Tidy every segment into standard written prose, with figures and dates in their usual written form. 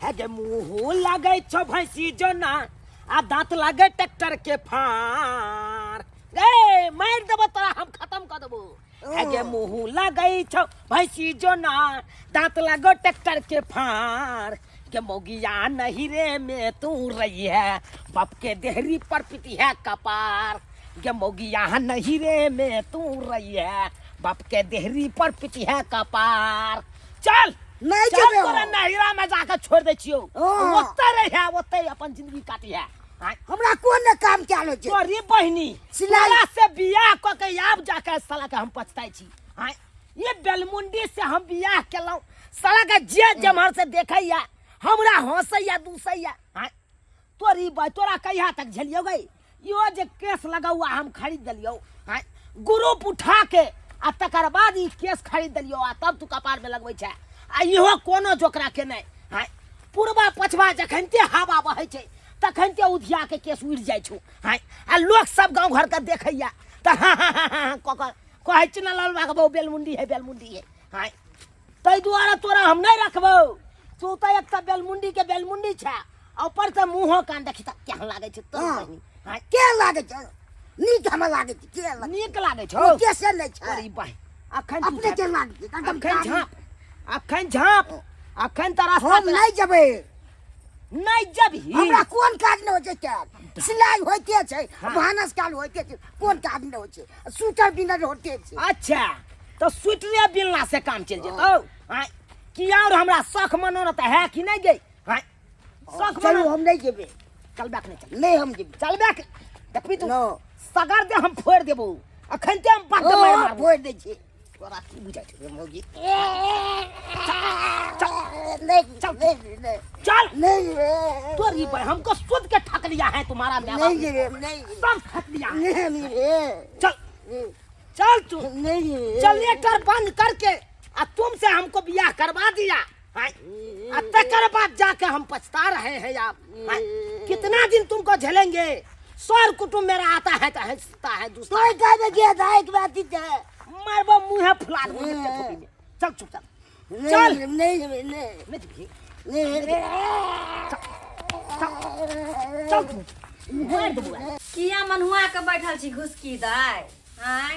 है गे मुँह लगे छो भैंसी जो ना आ दांत लगे ट्रैक्टर के फार ए मार देबो तोरा हम खत्म कर देबो है गे मुँह लगे छो भैंसी जो ना दांत लगे ट्रैक्टर के फार के मोगिया नहीं रे में तू रही है बाप के देहरी पर पिटी है कपार के मोगिया नहीं रे में तू रही है बाप के देहरी पर पिटी है कपार चल नहीं चल जबे तोरा नहिरा में जाकर छोड़ दे छियो ओते रहे ओते अपन जिंदगी काटी है हमरा कोन ने काम चालो छे तोरी बहिनी सिलाई से बियाह क के आब जाके साला के हम पछताई छी हां ये बेलमुंडी से हम बियाह केलौ साला के जे जमहर से देखैया हमरा हंसैया दूसैया हां तोरी बाई तोरा कहिया तक झलियो गई यो जे केस लगाउआ हम खरीद दलियो हां ग्रुप उठा के आ तकर बाद ई केस खरीद दलियो आ तब तू कपार में लगबै छै आ इहो कोनो जोकरा के नै हां पूर्वा पछवा जखनते हवा बहै छै तखनते उधिया के केस उड़ जाय छौ हां आ लोग सब गांव घर के देखैया त कहै छै ना लाल बाबा बेलमुंडी है हां तै दुआरे तोरा हम नै रखबौ तू त एक त बेलमुंडी के बेलमुंडी छै ऊपर से मुंहो कान देखि त केहन लागे छै तो हां के लागे छै नीक हमरा लागे छै के लागे नीक लागे छौ कैसे नै छै अरे भाई अखन अपने के लागे अखन झाप अखन तारा हम नै जबै नहीं जब ही हमरा कोन काज न होय छै सिलाई होइते छै भानस काल होइते छै कोन काज न होय छै सूटर बिनर होते छै अच्छा तो स्वेटरे बिनला से काम चल जेतौ हां कि और हमरा शौक मनोरथ है कि नहीं गई हां शौक चलू हम नहीं जेबे चल बैक नहीं चल नहीं हम जेबे चल बैक देखबी तू सगर दे हम फोड़ देबो अखन ते हम पग मार फोड़ दे छी तोरा की बुझाय छै मौगी चल नहीं तोरी भाई हमको सुध के ठक लिया है तुम्हारा नहीं सब ठक लिया है नहीं चल चल तू नहीं जनरेटर बंद करके आ तुमसे हमको बियाह करवा दिया तकर बाद जाके हम पछता रहे हैं आप कितना दिन तुमको झेलेंगे सर कुटुंब मेरा आता है तो हंसता है दूसरा तो काय में गया था एक बात ही है मारबो मुंह फुला दूं टोपी में चल चुप चल चल नहीं चल मार दबुआ किया मनहुआ के बैठल छी घुसकी दाय आय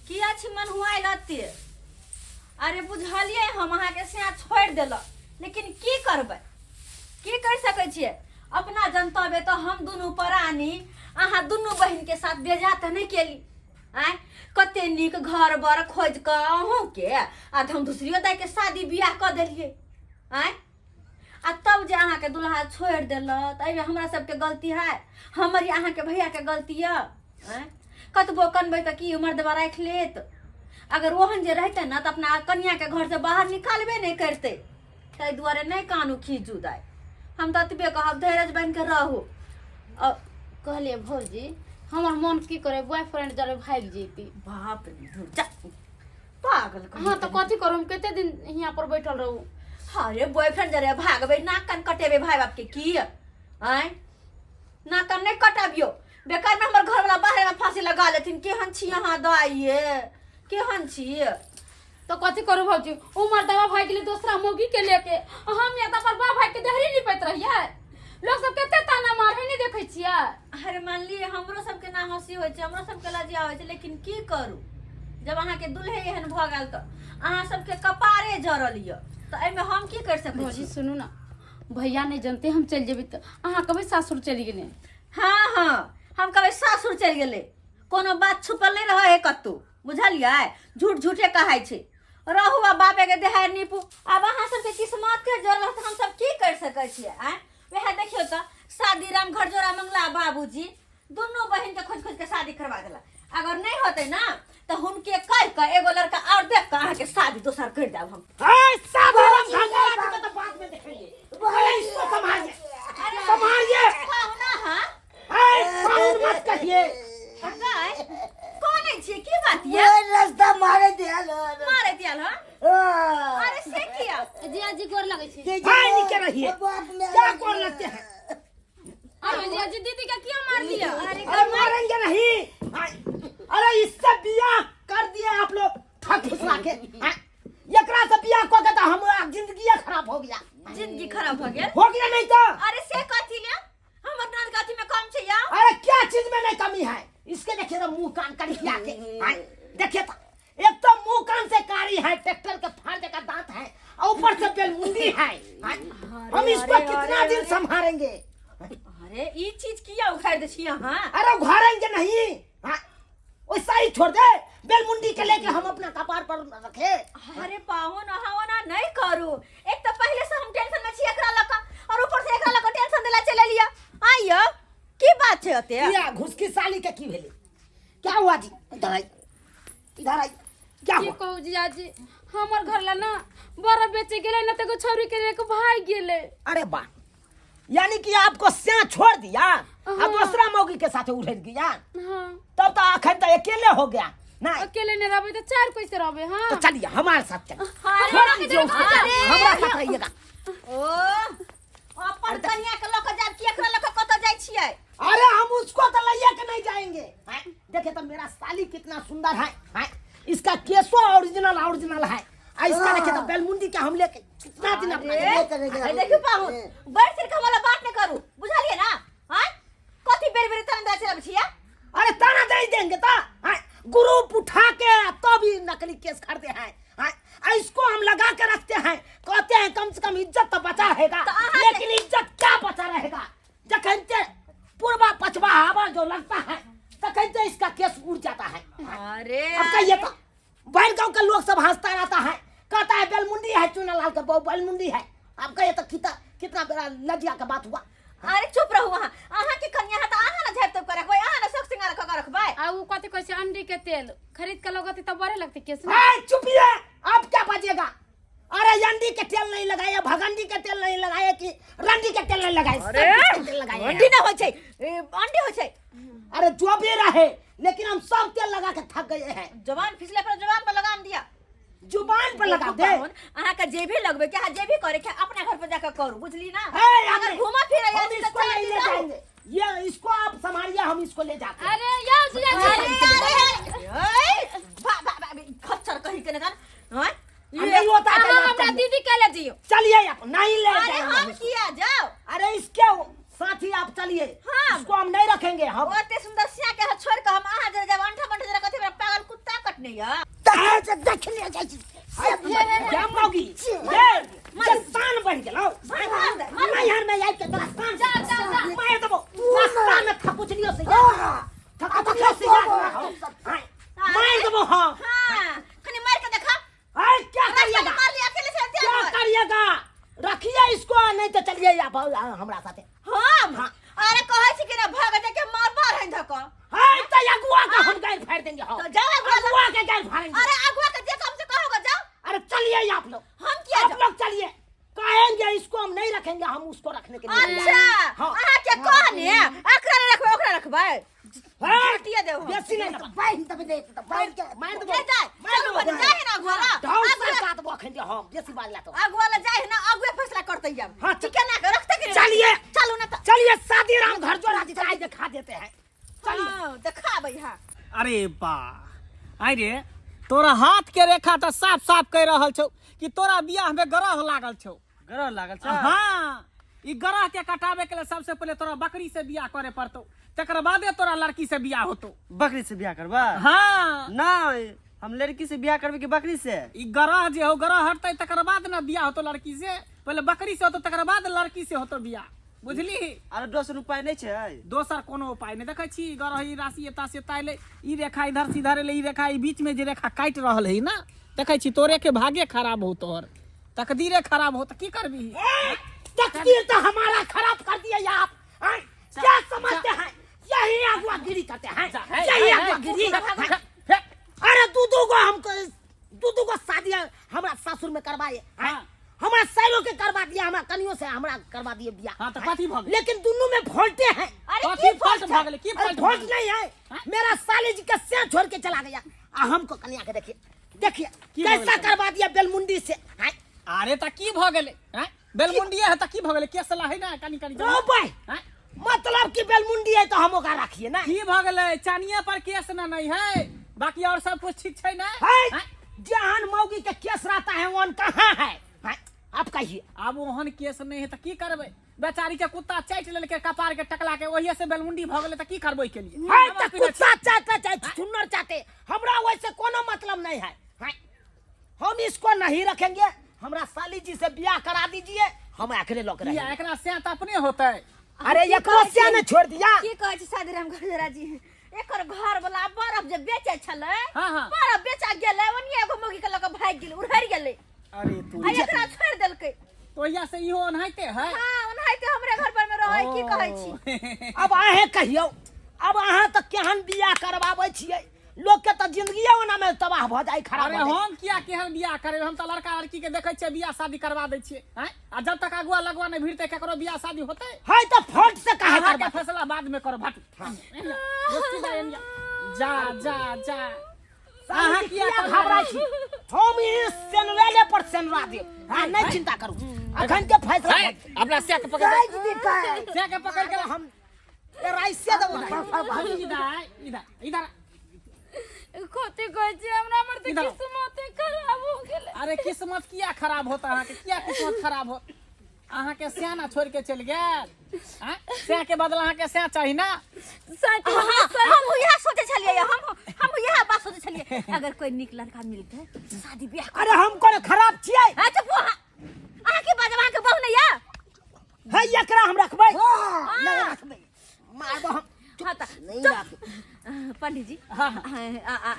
किया छी मनहुआ लते अरे बुझलिए हम अहाँ के से छोड़ देल लेकिन की करबै की कर सकै छियै अपना जनतबे तो हम दुनू परानी अहाँ दुनू बहिन के साथ बेजा त नहीं केली आय कते नीक घर बर खोज के अहूँ के आ हम दूसरियो दाय के शादी बियाह क देलिए आय आ तब जे अहाँ के दुल्हा छोड़ देल त एमे हमरा सबके गलती है हमर अहाँ के भैया के गलती है कतबो कनबै त की उमर दबा राख लेत अगर ओहन जे रहते ना त अपना कन्या के घर से बाहर निकालबे नहीं करते तै दुआरे नहीं कानू खींचू दाय हम त तबे कहब धैर्य बन के रहू कहलिए भौजी हमर मन की करे बॉयफ्रेंड जरे भाग जेती बाप रे जा पागल हां तो कथि करू कते दिन यहां पर बैठल रहू अरे बॉयफ्रेंड जरे भागबे नाक कान कटेबे भाई बाप के की आय नाक कान नहीं कटाबियो बेकार में हमर घर वाला बाहर में फांसी लगा लेथिन केहन छी अहाँ दाइए केहन छी तो कथि करू भौजी उमर दवा भाग गेली दूसरा मोगी के लेके हम या त पर बा भाई के देहरी नहीं पैत रहिए लोग सब केते ताना मारे नहीं देखै छियै अरे मान लिए हमरो सब के ना हंसी होय छै हमरो सब के लजिया होय छै लेकिन की करू जब अहाँ के दुल्हे एहन भ गेल त अहाँ सब के कपारे जरल य त एमे हम की कर सकै छी भौजी सुनू ना भैया नहीं जानते हम चल जेबी त अहाँ कबे सासुर चली गेले हां हम कबे सासुर चल गेले कोनो बात छुपल नहीं रहे कत्तू बुझलियै झूठ झूठे कहै छै रहुआ बापे के देहार नीपू अब अहाँ सब के किस्मत के जरूरत हम सब की कर सकै छियै आ वह देखियो त शादी राम घर जोड़ा मंगला बाबूजी दोनों बहन के खोज खोज के शादी करवा देला अगर नहीं होते ना तो हुनके कह के एगो लड़का और देख के अहाँ के शादी दोसर कर देब हम शादी राम घर जोड़ा तो बाद में देखेंगे इसको संभालिए संभालिए ना हां कानून मत कहिए कौन है छी की बात ये रास्ता मारे दिया हां अरे से किया जिया जी गोर लगे छी भाई निके रहिए क्या कर लगते हैं अरे जिया जी दीदी का क्या मार दिया अरे मारेंगे नहीं अरे इससे बियाह कर दिए आप लोग ठग फुसला के एकरा से बियाह को के तो हमारा जिंदगी खराब हो गया जिंदगी खराब हो गेल। हो गया नहीं तो अरे से कथी ले हमर नन कथी में कम छै या? अरे क्या चीज में नहीं कमी है? इसके देखिए तो मुंह कान कड़किया के हैं? देखिए तो एक तो मुंह कान से कारी है, ट्रैक्टर के फाड़ का दांत है, और ऊपर से बेलमुंडी है। हैं? हम इसको कितना दिन संभालेंगे? अरे ई चीज किया उखाड़ दे छी हां? अरे उघाड़ेंगे नहीं, हैं? वैसा ही छोड़ दे। बेलमुंडी के लेके हम अपना कपार पर रखे। अरे पाहो ना हाओ ना नहीं करू। एक तो पहले से हम टेंशन में छी एकरा लका, और ऊपर से एकरा लका टेंशन देला चले लिया। आइयो की बात छै ओते? या घुस की साली के की भेले? क्या हुआ जी? इधर आई, इधर आई। क्या की हुआ? कहू जियाजी, हमर घर ला ना बड़ा बेचे गेले ना, तो छौरी के लेके भाग गेले। अरे वाह, यानी कि आपको स्या छोड़ दिया और दूसरा मौगी के साथ उठे गया। हां तब तो आखिर तो अकेले हो गया ना। अकेले ने रहबे तो चार कैसे रहबे? हां तो चलिए हमारे साथ चलिए, अरे हमारे साथ रहिएगा। ओ अपन कन्या के लक जाब कि एकरा लक कत जाय छियै? अरे हम उसको तो लइया के नहीं जाएंगे। हैं? देखिए तो मेरा साली कितना सुंदर है, हैं? इसका केसो ओरिजिनल है, और इसका देखिए तो बेलमुंडी के हम लेके कितना दिन अपना अरे देखियो पाहु बड़ सिर का वाला बात न करू, बुझलिए ना? हां कथी बेर तन दा चलब छियै? अरे ताना दे देंगे तो हैं? ग्रुप उठा के तो भी नकली केस करते हैं। हैं? और इसको हम लगा के रखते हैं, कहते हैं कम से कम इज्जत तो बचा रहेगा, लेकिन इज्जत क्या बचा रहेगा? जखनते पूर्वा पछवा हवा जो लगता है तखनते इसका केस उड़ जाता है। अरे अब कहिए तो बहन गांव के लोग सब हंसता रहता है, कहता है बेलमुंडी है, चुनालाल का बहू बेलमुंडी है। अब कहिए तो कितना बड़ा लज्जा का बात हुआ। अरे चुप रहू वहां, अहां के कन्या है त अहां ना झेप तो करे कोई, अहां ना शौक सिंगार क रखबै। आ उ कथि कहै छै अंडी के तेल खरीद के लगती तो बड़े लगते केस ना। ए चुपिए, अब क्या बचेगा? अरे अंडी के तेल नहीं लगाए, भगंडी के तेल नहीं लगाए, कि रंडी के तेल नहीं लगाए, सब के तेल लगाए। अंडी ना होय छै, अंडी होय छै। अरे जो भी रहे, लेकिन हम सब तेल लगा के थक गए हैं। जवान फिसले पर जवान पर लगाम दिया। जुबान पर लगा दे। अहां का जे भी लगबे के जे भी करे के अपना घर पर जाकर करू, बुझली ना? ए, अगर घुमा फिर हम आया इसको नहीं ले जाएंगे, ये इसको आप संभालिए, हम इसको ले जाते हैं। अरे यार जियाजी, खच्चर कही के न हां नहीं होता है अहाँ हमरा दीदी के ले जियो। चलिए आप नहीं ले अरे जाएंगे हम हम इसको। किया जाओ? अरे इसके साथी आप चलिए, हाँ। इसको हम नहीं रखेंगे। हम ओते सुंदर सिया के छोड़ के हम अहां जब अंठा बंठ जरा कथि में पागल कुत्ता कटने या? देख लिया जाए क्या मौगी ये शान बन गेलो। मैं यार मैं आई के दास्तान जा मैं तो दास्तान में थपुचलियो से थपुचलियो से मैं तो हां हां कनी मार के देखा। हाय क्या करिएगा? मार लिया अकेले से क्या करिएगा? रखिए इसको, नहीं तो चलिए आप हमरा साथे। हम अरे कहै छी कि ना भाग जा के मार बार है धक। हाय तो अगुआ का हम गाल फाड़ देंगे। हम तो जाओ अगुआ के गाल फाड़ेंगे। अरे अगुआ के जे कम से कहोगे जाओ। अरे चलिए आप लोग, हम किया आप लोग चलिए। कहेंगे इसको हम नहीं रखेंगे, हम उसको रखने के लिए अच्छा अहां के कहने अकरा नहीं रखबै ओकरा रखबै? हटिए देव हम। बेसी नहीं ना बाइन तब दे तो बाइन के मार दो ले जाए चलो बन जाए ना अगुआ ढाउ से काट वो खंडे हम बेसी बात ला तो अगुआ ले जाए ना अगुए फैसला करते हम। हाँ, ठीक है ना रखते के चलिए। चलो ना तो चलिए शादी राम घर जो राजी चाय दिखा देते हैं। चलिए हां दिखाबै हां। अरे बा आई रे, तोरा हाथ के रेखा तो साफ साफ कह रहल छौ कि तोरा बियाह में ग्रह लागल छौ। ग्रह लागल छ। हाँ, ई ग्रह के कटावे के लिए सबसे पहले तोरा बकरी से बियाह करे पड़तौ, तकर बादे तोरा लड़की से बियाह होतौ। बकरी से बियाह करबा? हाँ ना हम लड़की से बियाह करबे कि बकरी से? ई ग्रह जे हो, ग्रह हटतै तकर बाद ना बियाह होतौ लड़की से। पहले बकरी से होतौ तकर बाद लड़की से होतौ बियाह, बुझली? अरे दोसर उपाय नहीं छै? दोसर कोनो उपाय नहीं। देखै छी ग्रह ई राशि एता से ताइले, ई रेखा इधर सीधा रे, ई रेखा ई बीच में जे रेखा काट रहल है ना, देखै छी तोरे के भागे खराब हो, तोहर तकदीरे खराब हो, तो की करबी? तकदीर तो हमारा खराब कर दिया आप। क्या समझते हैं? यही अगुआगिरी करते हैं, यही अगुआगिरी। अरे दूधू को शादी हमारा ससुर में करवाए, हमारा सैरो के करवा दिया, हमारा कनियों से हमरा करवा दिए बियाह। हाँ, तो कथी भऽ गेल? लेकिन दोनों में फॉल्टे हैं। अरे कथी फॉल्ट भऽ गेलै? की अरे फॉल्ट फॉल्ट नहीं है, मेरा साली जी का सिया छोड़ के चला गया। हमको कन्या के देखिए की कैसा भऽ गेलै? करवा दिया बेलमुंडी से। अरे त की भ गेलै? हैं बेलमुंडिया है त की भ गेलै? केस ला है ना कनी कनी रो भाई, हैं मतलब कि बेलमुंडी है तो हम ओकरा रखिए ना। की भ गेलै? चानिया पर केस ना नहीं है, बाकी और सब कुछ ठीक छै ना? है जहान मौगी के केस रहता है वन कहाँ है? आप कहिए। अब ओहन केस नहीं है तो की करबे? बेचारी के कुत्ता चाट लेलके कपार के टकला के, वही से बेलमुंडी भ गेले तो की करबे के लिए? है तो कुत्ता चाटे चाहे सुन्नर चाटे, हमरा वैसे कोनो मतलब नहीं है। हम इसको नहीं रखेंगे। हमरा साली जी से ब्याह करा दीजिए, हम एकरे लोग ये रहे। एकरा से तो अपने होतै। अरे एकरो से ने छोड़ दिया। की कहै छी शादी राम घरजरा जी, एकर घर वाला बर्फ जे बेचे छले, हाँ। बर्फ बेचा गेलै, ओनिए एगो मौगी के लक भाग गेलै, उड़हर गेलै, अरे तू आ एकरा छोड़ देलकै। तो यहाँ से इहो ओनाहिते है। हां ओनाहिते हमरे घर पर में रहै, की कहै छी? अब आहे कहियो, अब अहाँ तो केहन बियाह करवाबै छियै, लोग के तो जिंदगी ओना में तबाह भ जाए, खराब अरे भ जाए। हम किया केहन बियाह करे? हम तो लड़का लड़की के देखे छियै बियाह शादी करवा दै छियै, हैं? आ जब तक अगुआ लगवा नहीं भिड़ते केकरो बियाह शादी होतै? है तो फट से कहे अहाँ के करबा। फैसला बाद में करो भाट। जा जा जा। अहाँ किया घबराई छी? हम इस सेनवेले पर सेनवा दे। हां नहीं चिंता करू, अखन के फैसला अपना से के पकड़ काज दिखाए से के पकड़ के हम राइसे दबो ना। इधर इधर इधर। कथी कहै छी, हमरा हमर तो इधर। किस्मत खराब हो गेलै। अरे किस्मत किया खराब होता है? क्या किस्मत खराब हो? अहाँ के सियाना छोड़ के चल गेल, हैं? सिया के बदला अहाँ के सिया चाहिए ना? सच हम यह सोचे छलिए, हम यह बात सोचे छलिए, अगर कोई निक लड़का मिलते तो शादी ब्याह कर। अरे हम कोन खराब छियै? अच्छा वो अहाँ के बाजवा के बहु नहीं है? है एकरा हम रखबै। नहीं रखबे मारबो हम। हाँ तो नहीं रख पंडित जी, हाँ।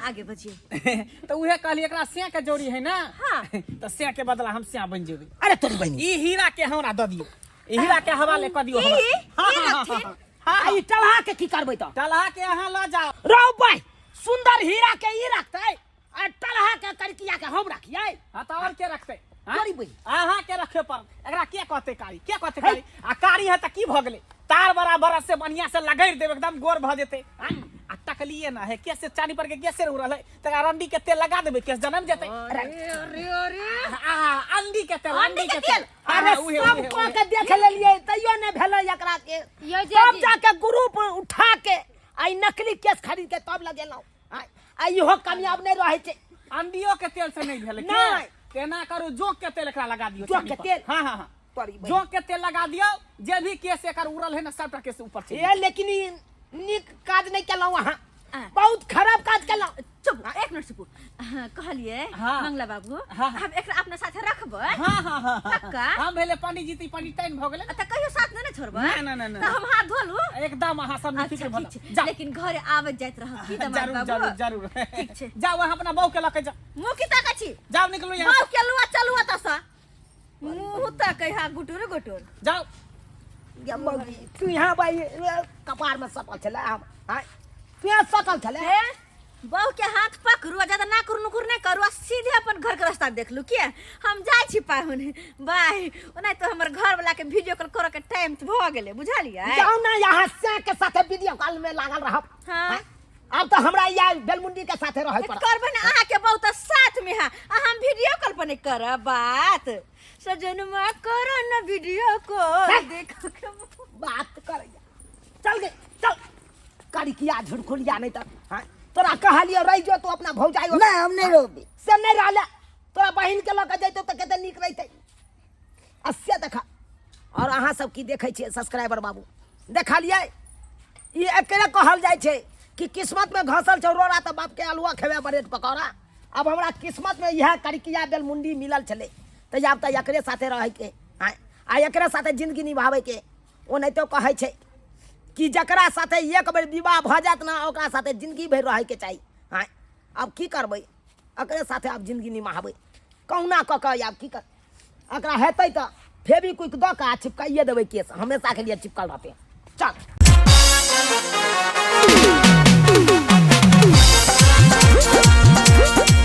आगे बढ़िए। तो उहे कहली एकरा सिया के जोड़ी है ना? हाँ। तो सिया के बदला हम सिया बन जेबै। अरे तोरी बहनी ई हीरा के हमरा द दियो, ई हीरा के हवाले क दियो हमरा। हां ई टलहा के की करबै त? टलहा के अहाँ ल जाओ। रौ भाई सुंदर हीरा के ई रखतै आ टलहा के करकिया के हम रखियै? हाँ तो और के रखते? हाँ? तोरी बहनी अहाँ के रखे पर एकरा के कहते कारी? के कहते कारी? आ कारी है त की भ गेलै? तार बराबर से बढ़िया से लगैर देब, एकदम गोर भ जेते। आ टकलिए ना है, केस से चानी पर के केसे उड़ल है, त रंडी के तेल लगा देबे, केस जन्म जेते। अरे अंडी के तेल, अंडी के तेल। अरे सब को के देख लेलियै तैयो ने भेलै एकरा के। यो तब जी जाके ग्रुप उठा के आई नकली केस खरीद के तब लगेलौ। आ इहो कामयाब नहीं रहे छै। अंडियो के तेल से नहीं भेलै। नहीं। केना करू? जोक के तेल एकरा लगा दियो। जोक के तेल? हाँ हाँ हाँ। तोरी बहनी जोक के तेल लगा दियो, जे भी केस एकर उड़ल है ना सबटा केस ऊपर से। ए लेकिन ई नीक काज नहीं केलौ अहाँ, हाँ। बहुत खराब काज केलौ। चुप, एक मिनट चुप। कहलिए हाँ। मंगला बाबू, हाँ। हम एकरा अपने साथे रखबै? हाँ हाँ हाँ। पक्का? हम भेले पंडित जी, पंडित टाइम भ गेलै। त कहियो साथ नहीं छोड़बै? ना, ना, ना, त हम हाथ धोलू? एकदम अहाँ सब अच्छा फिक्र ठीक भला। छै, जा लेकिन घरे आबैत जाइत रहब की दमाद जरूर बाबू? जरूर जरूर। ठीक छै। जाओ अहाँ अपना बहू के लके जाओ। मुँह की ताकै छी? जाओ निकलू यहाँ बाऊ के लुआ चलू ओतऽ सँ। मुँह ताकै हा गुटुर गुटुर। से। जाओ। या मौगी तू यहाँ भाई कपार में सकल छले हम। हां तू यहाँ सकल छले। हे बाऊ के हाथ पकड़ू, ज्यादा ना करू नुकुर नहीं करू, सीधे अपन घर के रास्ता देख लू। किया हम जाय छी पाहुन बाय, ओना तो हमर घर वाला के वीडियो कॉल करे के टाइम भ गेलै, बुझलियै? जाओ ना यहाँ से के साथे वीडियो कॉल में लागल रहब। हाँ। अब तो हमरा या बेलमुंडी के साथे रहै पड़। करबै ना, अहाँ के बाऊ त साथ में है, हम वीडियो कॉल पर नहीं करब बात। सजनमा करो ना वीडियो कॉल, देखो के बात कर। चल गए चल करी किया झुड़खुलिया नहीं त। हां तोरा कहलियो रह जो तू अपना भौजाई हो। नहीं हम नहीं रोबे से नहीं रहले तोरा बहिन के लके जइतो त कते नीक रहितै। अस्य देखा और अहाँ सब की देखै छियै सब्सक्राइबर बाबू, देखलियै ई एकरे कहल जाइ छै कि किस्मत में घसल चौरोरा त बाप के अलुआ खेबे बरेट पकौड़ा। अब हमरा किस्मत में यह करिकिया बेलमुंडी मिलल छले त आब त एकरे साथे रहै के आ एकरे साथे जिंदगी निभाबै के। ओ नहीं तो कहै छै कि जकरा साथे एक बेर विवाह भ जात ना ओकरा साथे जिंदगी भर रहे के चाहिए। हाँ अब की करबै, एकरे साथे अब जिंदगी निभाबै कहुना क के। अब की कर एकरा हेतै त फेविक्विक द के चिपकाइए देबै केस, हमेशा के लिए चिपकल रहते। चल